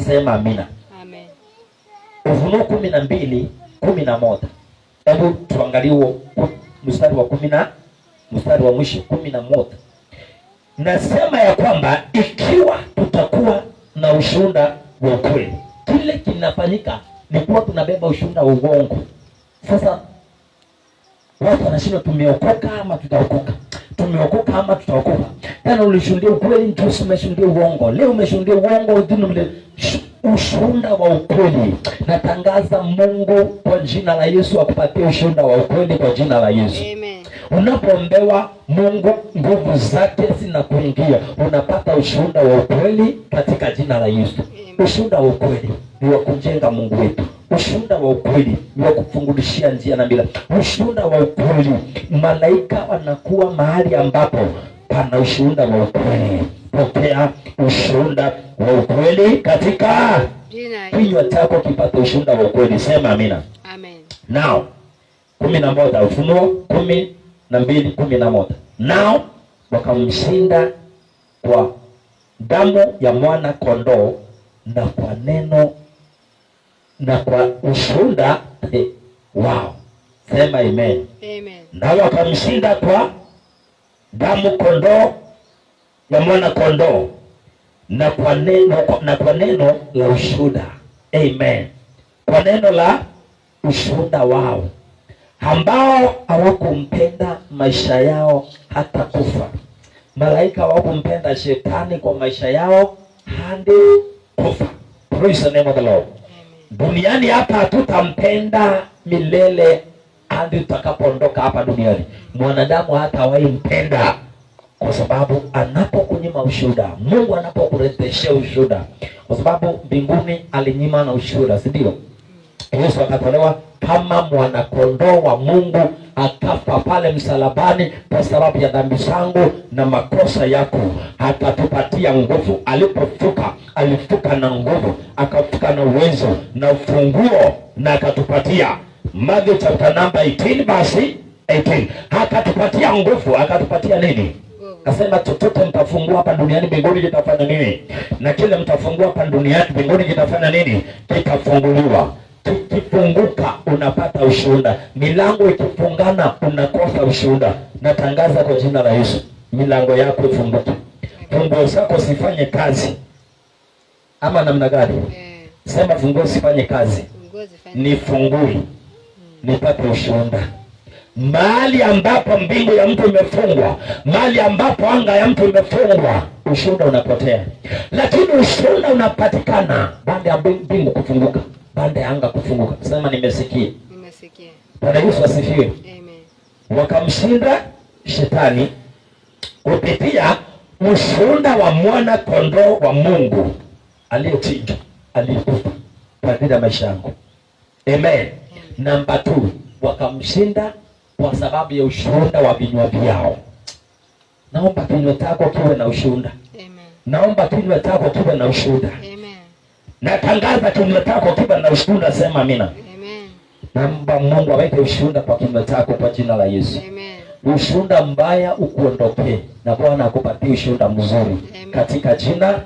Sema amina. Amen. Ufunuo 12:11. Hebu tuangalie huo mstari wa 10, mstari wa mwisho 11. Nasema ya kwamba ikiwa tutakuwa na ushuhuda wa ukweli, kile kinafanyika ni kuwa tunabeba ushuhuda wa uongo. Sasa watu wanashinda, tumeokoka ama tutaokoka, tumeokoka ama tutaokoka. Tena ulishuhudia ukweli, ndio umeshuhudia uongo. Leo umeshuhudia uongo, ndio ushuhuda wa ukweli. Natangaza Mungu kwa jina la Yesu akupatie ushuhuda wa ukweli kwa jina la Yesu. Amen. Unapoombewa Mungu, nguvu zake zinakuingia, unapata ushuhuda wa ukweli katika jina la Yesu. Ushuhuda wa ukweli ni wa kujenga Mungu wetu. Ushuhuda wa ukweli ni wa kufungulishia njia na mila. Ushuhuda wa ukweli, malaika wanakuwa mahali ambapo pana ushuhuda wa ukweli. Pokea ushuhuda wa ukweli katika kinywa chako, kipata ushuhuda wa ukweli. Sema amina. Amen. Now 11, Ufunuo 12:11. Nao wakamshinda kwa damu ya mwana kondoo na kwa neno na kwa ushuhuda wao. Sema amen. Amen. Nao wakamshinda kwa damu kondoo ya mwana kondoo na kwa neno la ushuhuda. Amen. Kwa neno la ushuhuda wao, ambao hawakumpenda maisha yao hata kufa. Malaika hawakumpenda shetani kwa maisha yao hadi kufa. Praise the name of the Lord. Duniani hapa hatutampenda milele hadi tutakapoondoka hapa duniani. Mwanadamu hatawahi mpenda, kwa sababu anapokunyima ushuhuda, Mungu anapokurejeshea ushuhuda, kwa sababu mbinguni alinyima na ushuhuda, si ndio? Yesu akatolewa kama mwana kondoo wa Mungu, akafa pale msalabani kwa sababu ya dhambi zangu na makosa yako, akatupatia nguvu. Alipofuka, alifuka na nguvu, akafuka na uwezo na ufunguo, na akatupatia Mathayo chapter number 18 verse 18. Akatupatia nguvu, akatupatia nini? Akasema chochote mtafungua hapa duniani mbinguni kitafanya nini? Na kile mtafungua hapa duniani mbinguni kitafanya nini? Kitafunguliwa. Kikifunguka unapata ushuhuda. Milango ikifungana unakosa ushuhuda. Natangaza kwa jina la Yesu, milango yako ifunguke. Funguo zako sifanye kazi. Ama namna gani? Sema funguo sifanye kazi. Nifungui. Nipate ushuhuda. mahali ambapo mbingu ya mtu imefungwa, mahali ambapo anga ya mtu imefungwa, ushuhuda unapotea. Lakini ushuhuda unapatikana baada ya mbingu kufunguka, baada ya anga kufunguka. Sema nimesikia. Nimesikia. Bwana Yesu asifiwe. Amen. Wakamshinda shetani kupitia ushuhuda wa mwana kondoo wa Mungu aliyechinjwa, aliyekufa kwa ajili ya maisha yangu. Amen. Namba 2, wakamshinda kwa sababu ya ushuhuda wa vinywa vyao. Naomba kinywa chako kiwe na ushuhuda. Amen. Naomba kinywa chako kiwe na ushuhuda. Amen. Natangaza kinywa chako kiwe na ushuhuda. Sema amina. Amen. Naomba Mungu aweke ushuhuda kwa kinywa chako kwa jina la Yesu. Amen. Ushuhuda mbaya ukuondokee na Bwana akupatie ushuhuda mzuri. Amen. Katika jina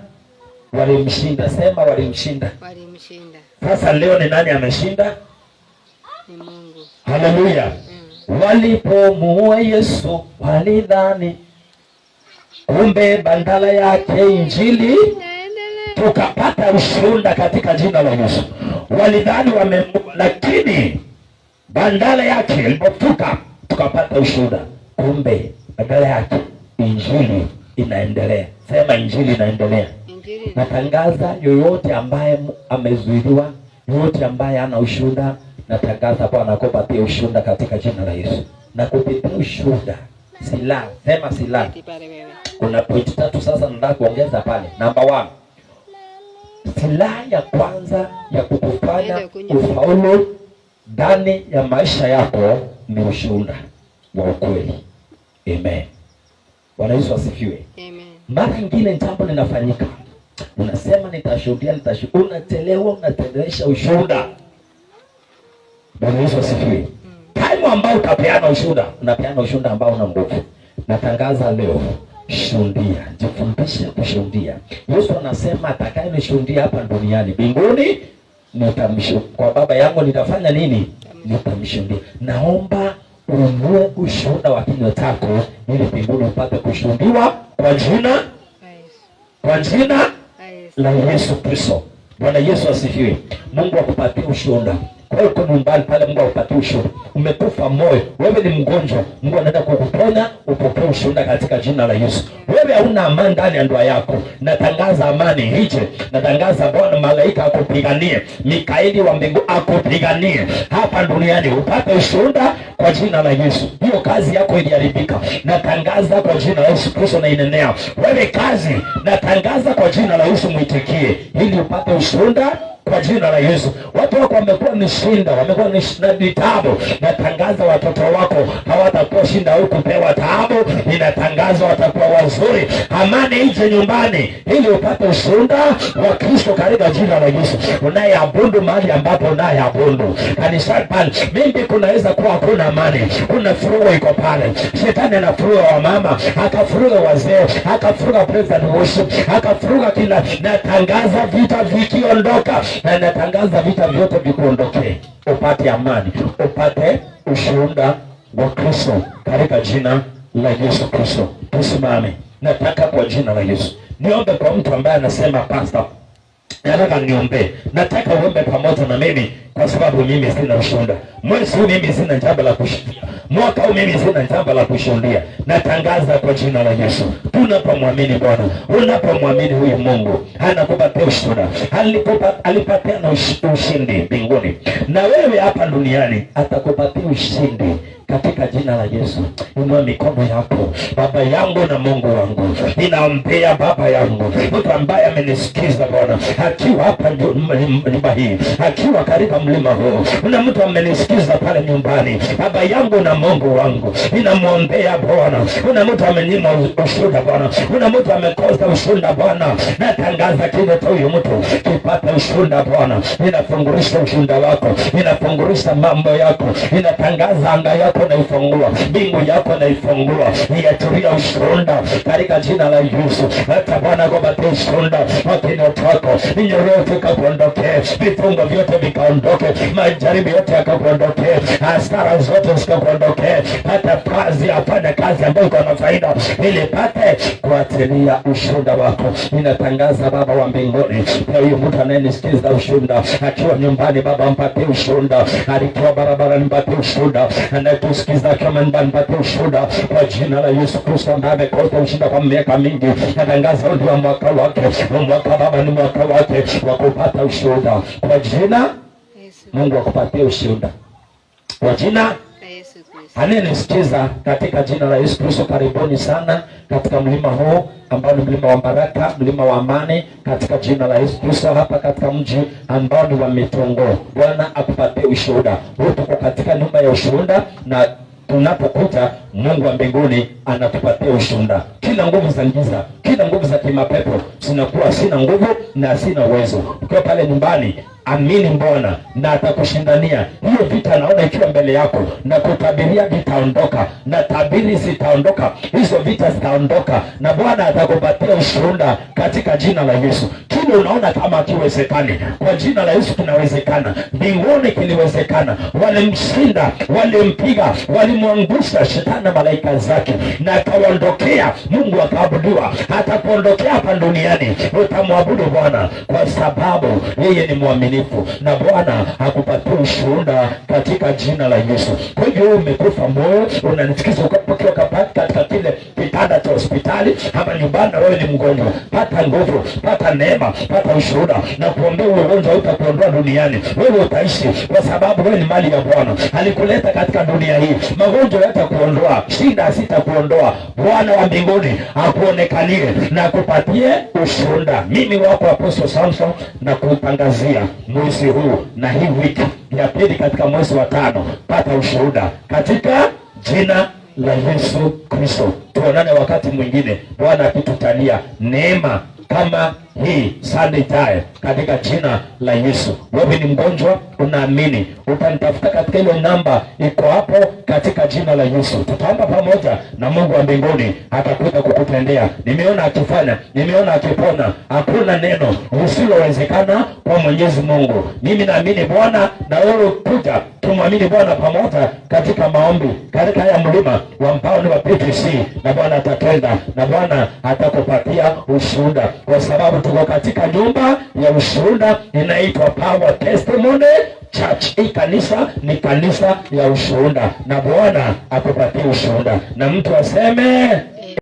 walimshinda. Sema walimshinda. Walimshinda. Sasa leo ni nani ameshinda? Ni Mungu. Haleluya. Walipomuua Yesu walidhani kumbe bandala yake injili, tukapata ushuhuda katika jina la Yesu. Walidhani lakini bandala yake ilipofuka tukapata ushuhuda, kumbe bandala yake injili inaendelea. Sema injili inaendelea. Natangaza yoyote ambaye amezuiliwa, yoyote ambaye ana ushuhuda, natangaza Bwana akupatie ushuhuda katika jina la Yesu. Na kupitia ushuhuda silaha. Sema silaha. Kuna point 3 sasa nataka kuongeza pale. Namba 1. Silaha ya kwanza ya kukufanya ufaulu ndani ya maisha yako ni ushuhuda wa ukweli. Amen. Bwana Yesu asifiwe. Amen. Mara nyingine jambo linafanyika, unasema nitashuhudia, unachelewa, unatelewesha ushuhuda. Bwana Yesu asifiwe. Time ambao utapeana ushuhuda, unapeana ushuhuda ambao una nguvu. Natangaza leo, shuhudia, jifundishe kushuhudia. Yesu anasema atakayenishuhudia hapa duniani, mbinguni nitamshuhudia. Kwa Baba yangu nitafanya nini? Nitamshuhudia. Naomba uinue ushuhuda wa kinywa chako ili mbinguni upate kushuhudiwa kwa jina la Yesu Kristo. Bwana Yesu asifiwe. Mungu akupatie ushuhuda. Kwa hiyo uko nyumbani pale, Mungu akupatie ushuhuda. Umekufa moyo, wewe ni mgonjwa, Mungu anaenda kukuponya, upokee ushuhuda katika jina la Yesu. Wewe hauna amani ndani ya ndoa yako, natangaza amani hije. Natangaza Bwana malaika akupiganie, Mikaeli wa mbingu akupiganie hapa duniani, upate ushuhuda kwa jina la Yesu. Hiyo kazi yako iliharibika, natangaza kwa jina la Yesu Kristo na inenea. Wewe kazi, natangaza kwa jina la Yesu, muitikie ili upate ushuhuda kwa jina la Yesu. Watu wako wamekuwa ni shinda, wamekuwa ni taabu. Natangaza watoto wako hawatakuwa shinda au kupewa taabu. Ninatangaza watakuwa wazuri. Amani ije nyumbani ili upate ushuhuda wa Kristo katika jina la Yesu. Unayeabudu mahali ambapo unayeabudu kanisani pale, mimi kunaweza kuwa hakuna amani, kuna furuga iko pale. Shetani anafuruga wa mama, akafuruga wazee, akafuruga president worship, akafuruga kila. Natangaza vita vikiondoka, na natangaza vita vyote vikuondokee, upate amani, upate ushuhuda wa Kristo katika jina la Yesu Kristo. Tusimame. Nataka kwa jina la Yesu niombe kwa mtu ambaye anasema pastor, nataka niombe. Nataka uombe pamoja na mimi kwa sababu mimi sina ushuhuda. Mwezi huu mimi sina jambo la kushuhudia. Mwaka huu mimi sina jambo la kushuhudia. Natangaza kwa jina la Yesu. Tunapomwamini Bwana, unapomwamini huyu Mungu, anakupatia ushuhuda. Alipatia na ushindi mbinguni, na wewe hapa duniani atakupatia ushindi katika jina la Yesu. Inua mikono yako. Baba yangu na Mungu wangu, ninaombea Baba yangu, mtu ambaye amenisikiza Bwana, akiwa hapa nyumba hii, akiwa katika mlima huu, una mtu amenisikiza pale nyumbani. Baba yangu na Mungu wangu, ninamwombea Bwana. Una mtu amenyima ushuhuda Bwana, una mtu amekosa ushuhuda Bwana. Natangaza kile tu huyu mtu kipata ushuhuda Bwana. Ninafungurisha ushuhuda wako, ninafungurisha mambo yako, ninatangaza anga yako naifungua, mbingu yako naifungua, niatulia ushuhuda katika jina la Yesu. Hata Bwana kupatia ushuhuda wa kinywa chako, minyororo ikakuondokee, vifungo vyote vikaondoke, majaribu yote yakakuondokee, hasara zote zikakuondokee, hata kazi afanye kazi ambayo iko na faida, ili pate kuatilia ushuhuda wako. Ninatangaza Baba wa mbinguni, kwa hiyo mtu anayenisikiza ushuhuda, akiwa nyumbani Baba mpatie ushuhuda, akiwa barabara mpatie ushuhuda, anatusikiza kama nipatie ushuhuda kwa jina la Yesu Kristo ambaye amekosa ushuhuda kwa miaka mingi. Natangaza ndio mwaka wake, mwaka Baba ni mwaka wake wa kupata ushuhuda kwa jina Yesu. Mungu akupatie ushuhuda kwa jina Yesu Kristo. Anayenisikiza katika jina la Yesu Kristo, karibuni sana katika mlima huu ambao ni mlima wa baraka, mlima wa amani, katika jina la Yesu Kristo, hapa katika mji ambao ni wa Mitongo. Bwana akupatie ushuhuda. Tuko katika nyumba ya ushuhuda, na tunapokuja Mungu wa mbinguni anatupatia ushuhuda. Kila nguvu za giza, kila nguvu za kimapepo zinakuwa sina nguvu na sina uwezo. Ukiwa pale nyumbani, amini Bwana na atakushindania. Hiyo vita naona ikiwa mbele yako, na kutabiria vitaondoka, na tabiri zitaondoka, hizo vita zitaondoka, na Bwana atakupatia ushuhuda katika jina la Yesu. Kile unaona kama kiwezekani, kwa jina la Yesu kinawezekana. Mbinguni kiliwezekana. Walimshinda, walimpiga, walimwangusha shetani na malaika zake, na akaondokea. Mungu akaabudiwa. Atakuondokea hapa duniani, utamwabudu Bwana kwa sababu yeye ni mwaminifu, na Bwana akupatia ushuhuda katika jina la Yesu. Kwa hivyo umekufa moyo, unanisikiza ukiwa katika kile kitanda cha hospitali ama nyumbani, wewe ni mgonjwa, pata nguvu, pata neema, pata ushuhuda, na kuombea ugonjwa utakuondoa duniani. Wewe utaishi kwa sababu wewe ni mali ya Bwana. Alikuleta katika dunia hii. Magonjwa yatakuondoa, shida sitakuondoa. Bwana wa mbinguni akuonekanie na akupatie ushuhuda. Mimi wako Apostle Samson na kutangazia mwezi huu na hii wiki ya pili katika mwezi wa 5, pata ushuhuda katika jina la Yesu Kristo. Tuonane wakati mwingine, Bwana akitutania neema kama hii Sunday ijayo katika jina la Yesu. Wewe ni mgonjwa, unaamini, utanitafuta katika ile namba iko hapo katika jina la Yesu. Tutaomba pamoja na Mungu wa mbinguni atakuja kukutendea. Nimeona akifanya, nimeona akipona. Hakuna neno usilowezekana kwa Mwenyezi Mungu. Mimi naamini Bwana, na wewe kuja tumwamini Bwana pamoja katika maombi katika haya mlima wa Mpaoni wa PTC, na Bwana atatenda, na Bwana atakupatia ushuhuda, kwa sababu tuko katika nyumba ya ushuhuda inaitwa Power Testimony Church. Hii kanisa ni kanisa ya ushuhuda, na Bwana akupatie ushuhuda, na mtu aseme